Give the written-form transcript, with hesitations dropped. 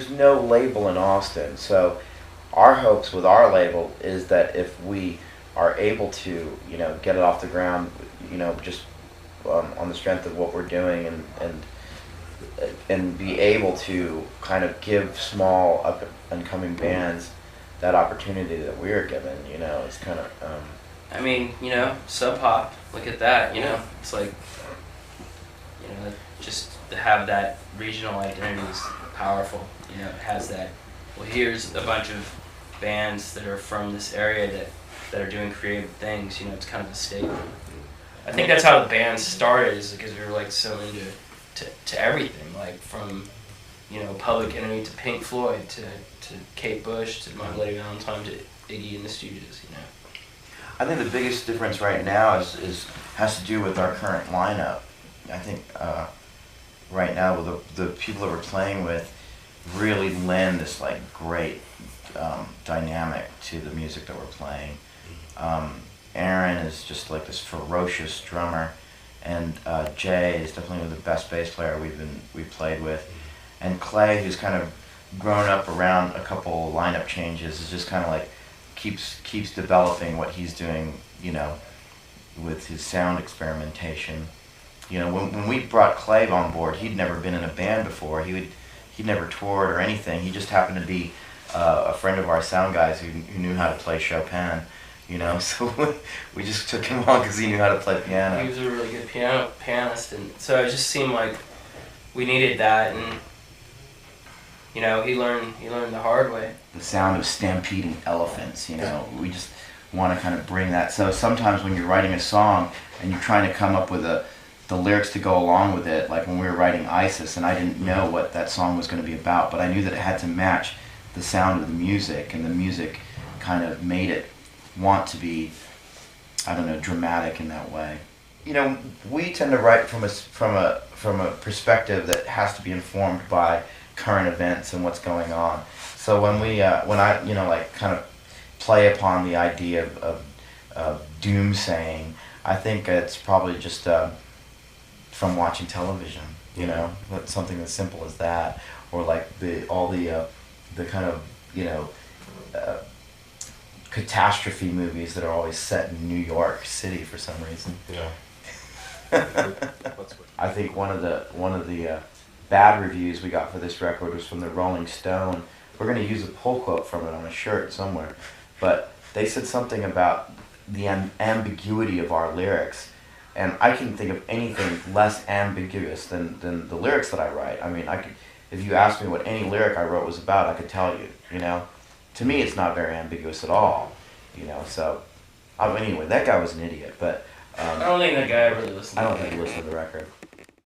there's no label in Austin. So our hopes with our label is that if we are able to, get it off the ground, just on the strength of what we're doing, and be able to kind of give small up and coming bands that opportunity that we are given. It's kind of. I mean, Sub Pop. Look at that. It's like, just to have that regional identity is powerful. It has that. Well, here's a bunch of bands that are from this area that are doing creative things. It's kind of a statement. I think that's how the band started, is because we were like so into to everything, like from Public Enemy to Pink Floyd to Kate Bush to My Bloody Valentine to Iggy and the Stooges. I think the biggest difference right now has to do with our current lineup. I think right now with the people that we're playing with really lend this like great dynamic to the music that we're playing. Aaron is just like this ferocious drummer, and Jay is definitely the best bass player we've played with, and Clay, who's kind of grown up around a couple lineup changes, is just kind of like keeps developing what he's doing, with his sound experimentation. When we brought Clay on board, he'd never been in a band before. He'd never toured or anything. He just happened to be a friend of our sound guys who knew how to play Chopin. So we just took him on because he knew how to play piano. He was a really good pianist, and so it just seemed like we needed that, and he learned the hard way. The sound of stampeding elephants, we just want to kind of bring that. So sometimes when you're writing a song and you're trying to come up with the lyrics to go along with it, like when we were writing Isis, and I didn't know what that song was going to be about, but I knew that it had to match the sound of the music, and the music kind of made it want to be, dramatic in that way. We tend to write from a perspective that has to be informed by current events and what's going on. So when I kind of play upon the idea of doomsaying, I think it's probably just from watching television. Something as simple as that, or like all the kind of catastrophe movies that are always set in New York City for some reason. Yeah. I think one of the bad reviews we got for this record was from the Rolling Stone. We're going to use a pull quote from it on a shirt somewhere, but they said something about the ambiguity of our lyrics, and I can think of anything less ambiguous than the lyrics that I write. I mean, if you asked me what any lyric I wrote was about, I could tell you. To me, it's not very ambiguous at all. So anyway, that guy was an idiot, but I don't think that guy really listened. I don't think he listened to the record.